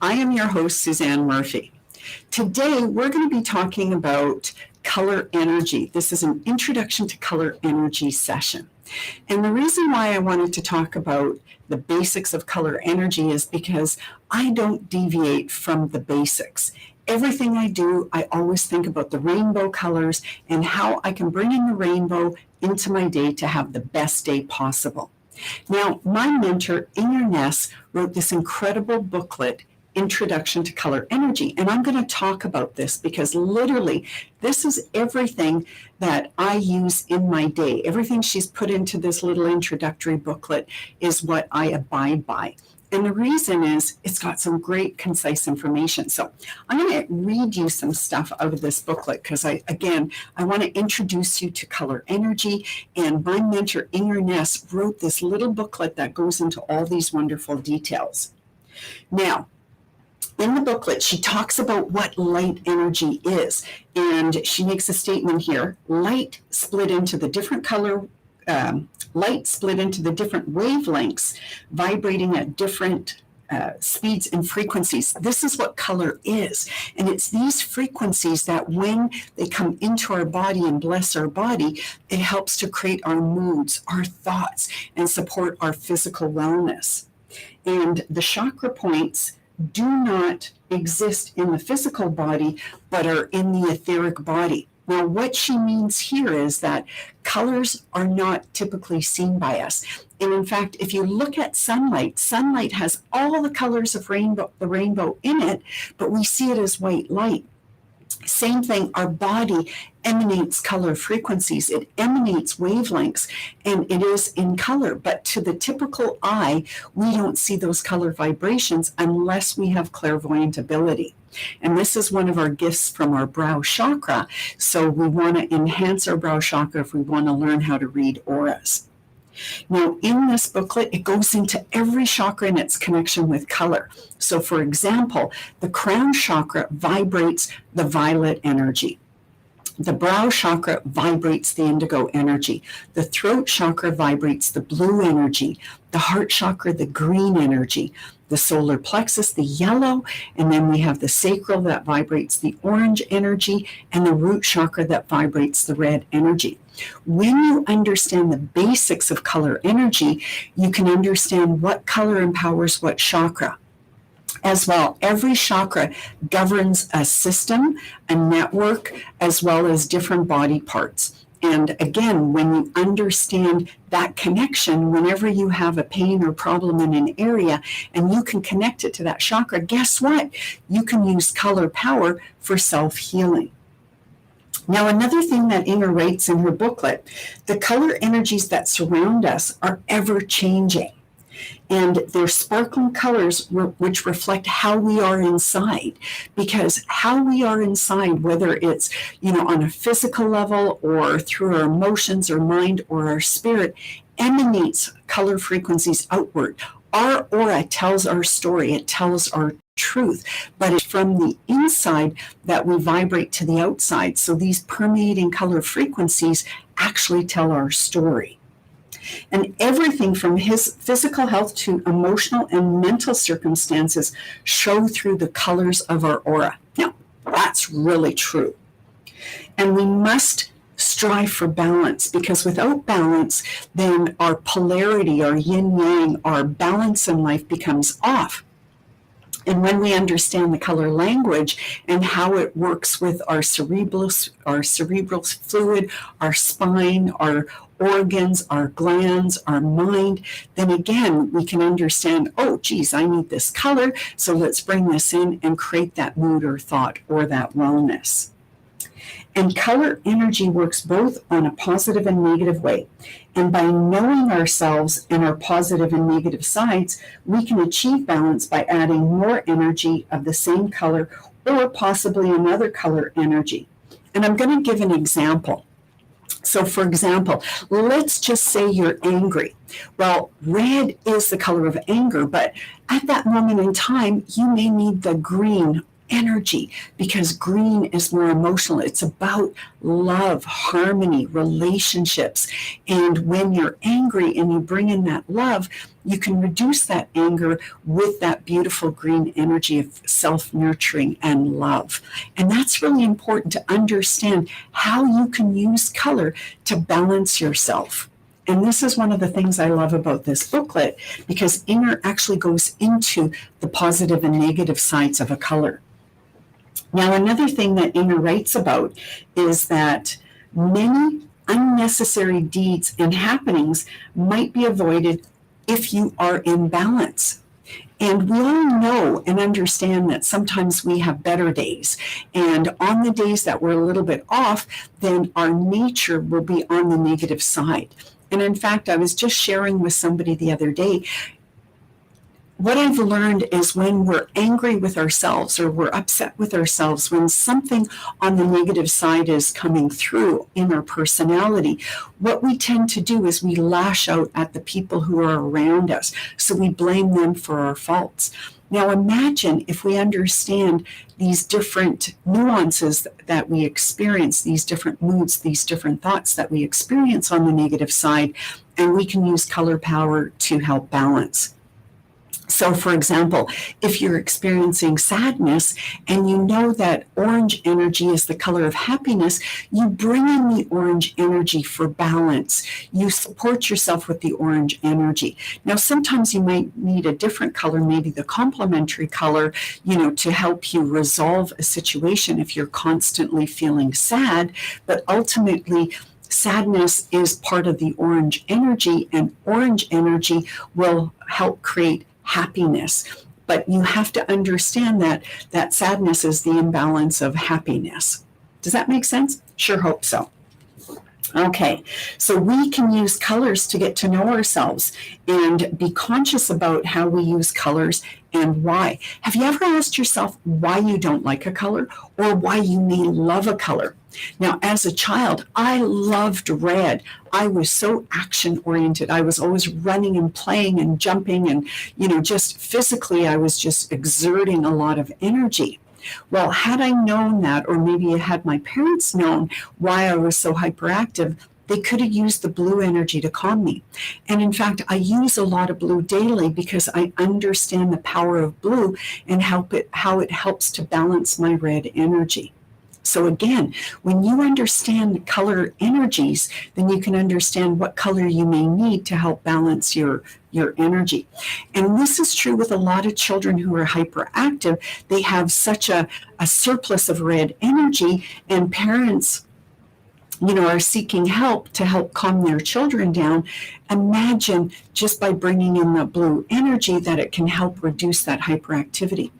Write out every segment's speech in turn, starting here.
I am your host, Suzanne Murphy. Today, we're going to be talking about color energy. This is an introduction to color energy session. And the reason why I wanted to talk about the basics of color energy is because I don't deviate from the basics. Everything I do, I always think about the rainbow colors and how I can bring in the rainbow into my day to have the best day possible. Now, my mentor, Inger Ness, wrote this incredible booklet, Introduction to Color Energy. And I'm going to talk about this because literally this is everything that I use in my day. Everything she's put into this little introductory booklet is what I abide by. And the reason is it's got some great concise information. So I'm going to read you some stuff out of this booklet because I want to introduce you to color energy. And my mentor, Inger Ness, wrote this little booklet that goes into all these wonderful details. Now, in the booklet, she talks about what light energy is. And she makes a statement here, light split into the different wavelengths, vibrating at different speeds and frequencies. This is what color is. And it's these frequencies that when they come into our body and bless our body, it helps to create our moods, our thoughts, and support our physical wellness. And the chakra points do not exist in the physical body, but are in the etheric body. Now, what she means here is that colors are not typically seen by us. And in fact, if you look at sunlight, sunlight has all the colors of the rainbow in it, but we see it as white light. Same thing, our body emanates color frequencies. It emanates wavelengths, and it is in color. But to the typical eye, we don't see those color vibrations unless we have clairvoyant ability. And this is one of our gifts from our brow chakra. So we want to enhance our brow chakra if we want to learn how to read auras. Now, in this booklet, it goes into every chakra and its connection with color. So, for example, the crown chakra vibrates the violet energy. The brow chakra vibrates the indigo energy. The throat chakra vibrates the blue energy. The heart chakra, the green energy. The solar plexus, the yellow, and then we have the sacral that vibrates the orange energy, and the root chakra that vibrates the red energy. When you understand the basics of color energy, you can understand what color empowers what chakra. As well, every chakra governs a system, a network, as well as different body parts. And again, when you understand that connection, whenever you have a pain or problem in an area and you can connect it to that chakra, guess what? You can use color power for self-healing. Now, another thing that Inger writes in her booklet, the color energies that surround us are ever changing. And they're sparkling colors which reflect how we are inside, because how we are inside, whether it's, on a physical level or through our emotions or mind or our spirit, emanates color frequencies outward. Our aura tells our story. It tells our truth, but it's from the inside that we vibrate to the outside. So these permeating color frequencies actually tell our story. And everything from his physical health to emotional and mental circumstances show through the colors of our aura. Now, that's really true. And we must strive for balance, because without balance, then our polarity, our yin-yang, our balance in life becomes off. And when we understand the color language and how it works with our cerebral fluid, our spine, our organs, our glands, our mind, then again, we can understand, oh, geez, I need this color, so let's bring this in and create that mood or thought or that wellness. And color energy works both on a positive and negative way. And by knowing ourselves and our positive and negative sides, we can achieve balance by adding more energy of the same color or possibly another color energy. And I'm going to give an example. So for example, let's just say you're angry. Well, red is the color of anger, but at that moment in time, you may need the green energy, because green is more emotional. It's about love, harmony, relationships. And when you're angry and you bring in that love, you can reduce that anger with that beautiful green energy of self-nurturing and love. And that's really important to understand how you can use color to balance yourself. And this is one of the things I love about this booklet, because Inger actually goes into the positive and negative sides of a color. Now, another thing that Inger writes about is that many unnecessary deeds and happenings might be avoided if you are in balance. And we all know and understand that sometimes we have better days. And on the days that we're a little bit off, then our nature will be on the negative side. And in fact, I was just sharing with somebody the other day, what I've learned is when we're angry with ourselves or we're upset with ourselves, when something on the negative side is coming through in our personality, what we tend to do is we lash out at the people who are around us. So we blame them for our faults. Now imagine if we understand these different nuances that we experience, these different moods, these different thoughts that we experience on the negative side, and we can use color power to help balance. So, for example, if you're experiencing sadness and you know that orange energy is the color of happiness, you bring in the orange energy for balance. You support yourself with the orange energy. Now, sometimes you might need a different color, maybe the complementary color, to help you resolve a situation if you're constantly feeling sad. But ultimately, sadness is part of the orange energy, and orange energy will help create happiness. But you have to understand that sadness is the imbalance of happiness. Does that make sense? Sure hope so. Okay, so we can use colors to get to know ourselves and be conscious about how we use colors and why. Have you ever asked yourself why you don't like a color or why you may love a color? Now, as a child, I loved red. I was so action-oriented. I was always running and playing and jumping and, just physically, I was just exerting a lot of energy. Well, had I known that, or maybe had my parents known why I was so hyperactive, they could have used the blue energy to calm me. And in fact, I use a lot of blue daily because I understand the power of blue and how it helps to balance my red energy. So again, when you understand color energies, then you can understand what color you may need to help balance your energy. And this is true with a lot of children who are hyperactive. They have such a surplus of red energy, and parents are seeking help to help calm their children down. Imagine just by bringing in the blue energy that it can help reduce that hyperactivity.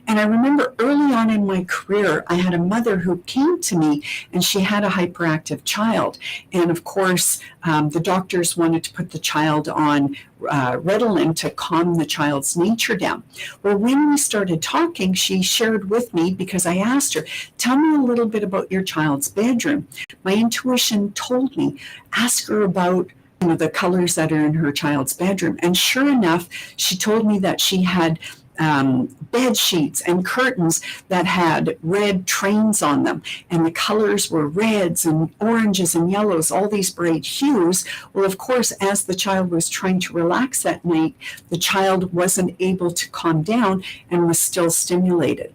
And I remember early on in my career, I had a mother who came to me and she had a hyperactive child. And of course, the doctors wanted to put the child on Ritalin to calm the child's nature down. Well, when we started talking, she shared with me, because I asked her, tell me a little bit about your child's bedroom. My intuition told me, ask her about the colors that are in her child's bedroom. And sure enough, she told me that she had bed sheets and curtains that had red trains on them, and the colors were reds and oranges and yellows, all these bright hues. Well, of course, as the child was trying to relax that night, the child wasn't able to calm down and was still stimulated.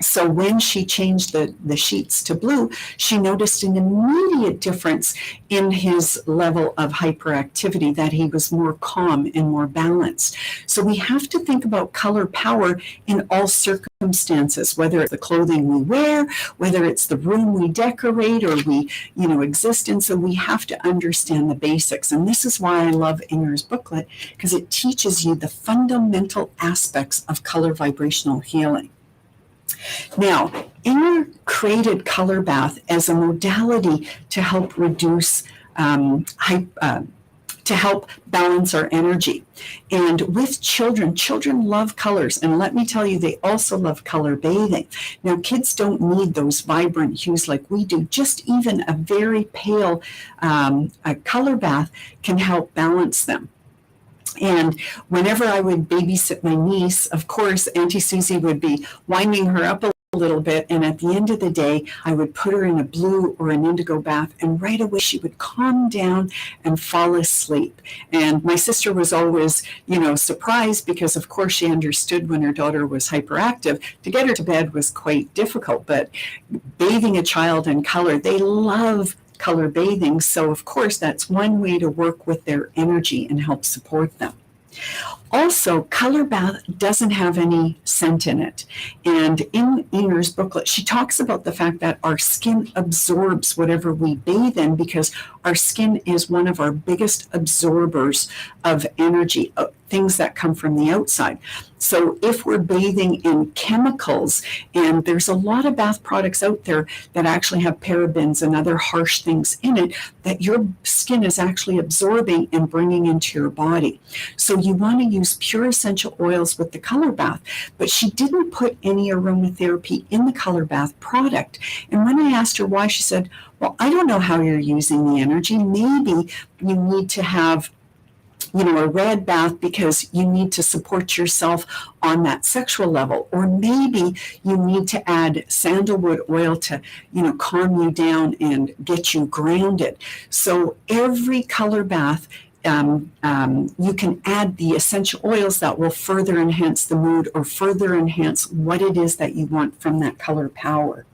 So when she changed the sheets to blue, she noticed an immediate difference in his level of hyperactivity, that he was more calm and more balanced. So we have to think about color power in all circumstances, whether it's the clothing we wear, whether it's the room we decorate or we, exist in. So we have to understand the basics. And this is why I love Inger's booklet, because it teaches you the fundamental aspects of color vibrational healing. Now, Inger created color bath as a modality to help reduce, to help balance our energy. And with children love colors. And let me tell you, they also love color bathing. Now, kids don't need those vibrant hues like we do. Just even a very pale color bath can help balance them. And whenever I would babysit my niece, of course, Auntie Susie would be winding her up a little bit. And at the end of the day, I would put her in a blue or an indigo bath, and right away she would calm down and fall asleep. And my sister was always, surprised because, of course, she understood when her daughter was hyperactive. To get her to bed was quite difficult, but bathing a child in color, they love color bathing. So, of course, that's one way to work with their energy and help support them. Also, color bath doesn't have any scent in it. And in Inger's booklet, she talks about the fact that our skin absorbs whatever we bathe in, because our skin is one of our biggest absorbers of energy, things that come from the outside. So if we're bathing in chemicals, and there's a lot of bath products out there that actually have parabens and other harsh things in it that your skin is actually absorbing and bringing into your body. So you want to use pure essential oils with the color bath. But she didn't put any aromatherapy in the color bath product. And when I asked her why, she said, well, I don't know how you're using the energy. Maybe you need to have a red bath because you need to support yourself on that sexual level. Or maybe you need to add sandalwood oil to, calm you down and get you grounded. So every color bath, you can add the essential oils that will further enhance the mood or further enhance what it is that you want from that color power.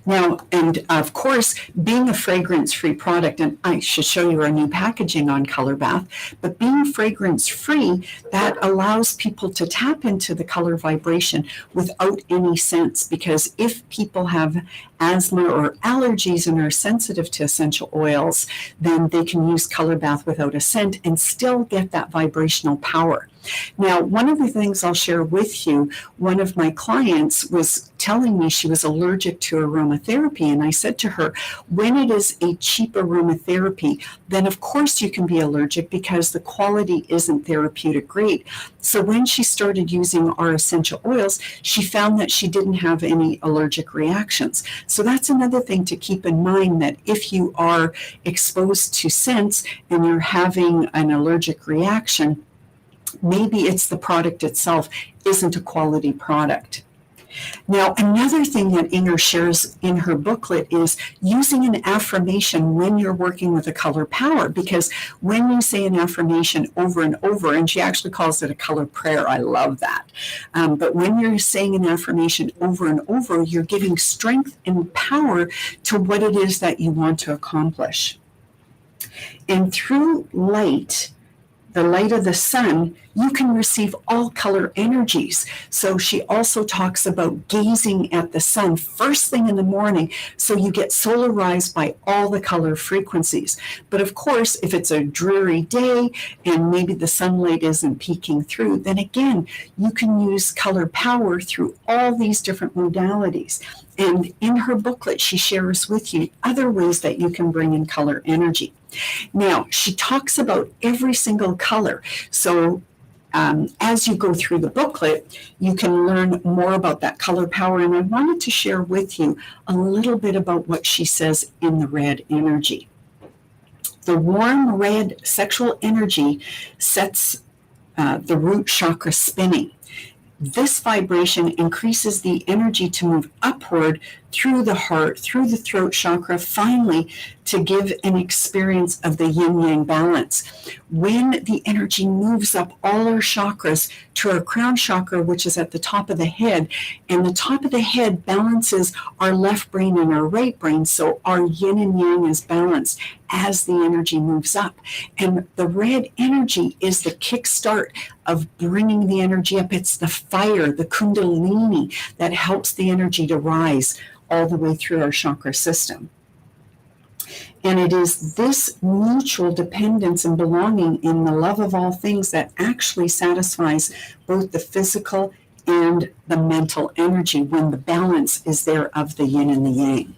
Now, and of course, being a fragrance-free product, and I should show you our new packaging on Color Bath, but being fragrance-free, that allows people to tap into the color vibration without any scents, because if people have asthma or allergies and are sensitive to essential oils, then they can use Color Bath without a scent and still get that vibrational power. Now, one of the things I'll share with you, one of my clients was telling me she was allergic to aromatherapy, and I said to her, when it is a cheap aromatherapy, then of course you can be allergic because the quality isn't therapeutic grade. So when she started using our essential oils, she found that she didn't have any allergic reactions. So that's another thing to keep in mind, that if you are exposed to scents and you're having an allergic reaction, maybe it's the product itself isn't a quality product. Now, another thing that Inger shares in her booklet is using an affirmation when you're working with a color power, because when you say an affirmation over and over, and she actually calls it a color prayer, I love that. But when you're saying an affirmation over and over, you're giving strength and power to what it is that you want to accomplish. And through light, the light of the sun, you can receive all color energies. So she also talks about gazing at the sun first thing in the morning, so you get solarized by all the color frequencies. But of course, if it's a dreary day and maybe the sunlight isn't peeking through, then again, you can use color power through all these different modalities. And in her booklet, she shares with you other ways that you can bring in color energy. Now, she talks about every single color. So as you go through the booklet, you can learn more about that color power. And I wanted to share with you a little bit about what she says in the red energy. The warm red sexual energy sets the root chakra spinning. This vibration increases the energy to move upward through the heart, through the throat chakra, finally to give an experience of the yin-yang balance. When the energy moves up all our chakras to our crown chakra, which is at the top of the head, and the top of the head balances our left brain and our right brain, so our yin and yang is balanced as the energy moves up. And the red energy is the kickstart of bringing the energy up. It's the fire, the kundalini, that helps the energy to rise all the way through our chakra system. And it is this mutual dependence and belonging in the love of all things that actually satisfies both the physical and the mental energy when the balance is there of the yin and the yang.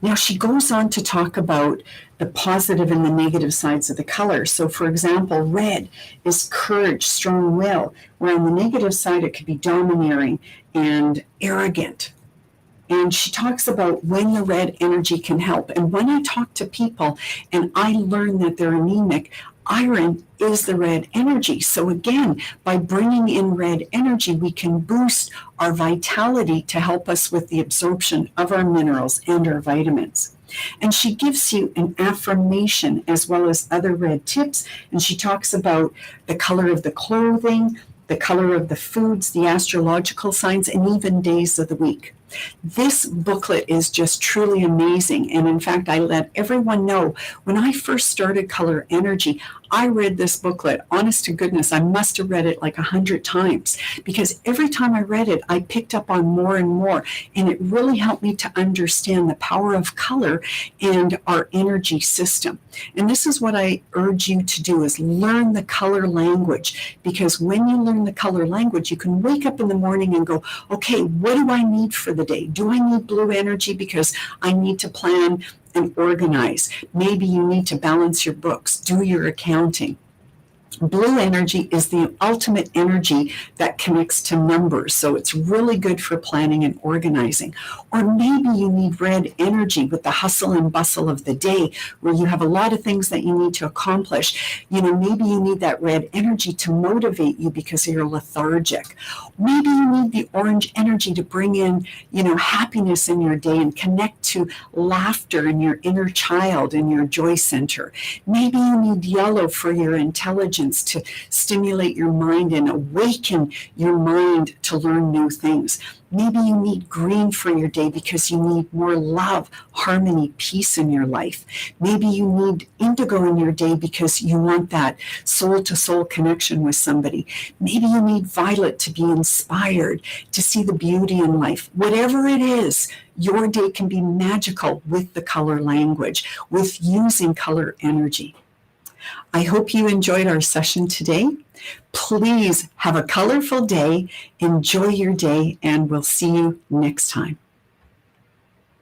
Now, she goes on to talk about the positive and the negative sides of the color. So, for example, red is courage, strong will, where on the negative side it could be domineering and arrogant. And she talks about when the red energy can help. And when I talk to people and I learn that they're anemic, Iron is the red energy. So again, by bringing in red energy, we can boost our vitality to help us with the absorption of our minerals and our vitamins. And she gives you an affirmation as well as other red tips. And she talks about the color of the clothing, the color of the foods, the astrological signs, and even days of the week. This booklet is just truly amazing. And in fact, I let everyone know when I first started Color Energy, I read this booklet. Honest to goodness, I must have read it like 100 times because every time I read it, I picked up on more and more. And it really helped me to understand the power of color and our energy system. And this is what I urge you to do is learn the color language, because when you learn the color language, you can wake up in the morning and go, okay, what do I need for the day? Do I need blue energy because I need to plan and organize? Maybe you need to balance your books, do your accounting. Blue energy is the ultimate energy that connects to numbers, so it's really good for planning and organizing. Or maybe you need red energy with the hustle and bustle of the day, where you have a lot of things that you need to accomplish. Maybe you need that red energy to motivate you because you're lethargic. Maybe you need the orange energy to bring in, happiness in your day and connect to laughter in your inner child and your joy center. Maybe you need yellow for your intelligence to stimulate your mind and awaken your mind to learn new things. Maybe you need green for your day because you need more love, harmony, peace in your life. Maybe you need indigo in your day because you want that soul-to-soul connection with somebody. Maybe you need violet to be inspired, to see the beauty in life. Whatever it is, your day can be magical with the color language, with using color energy. I hope you enjoyed our session today. Please have a colorful day, enjoy your day, and we'll see you next time.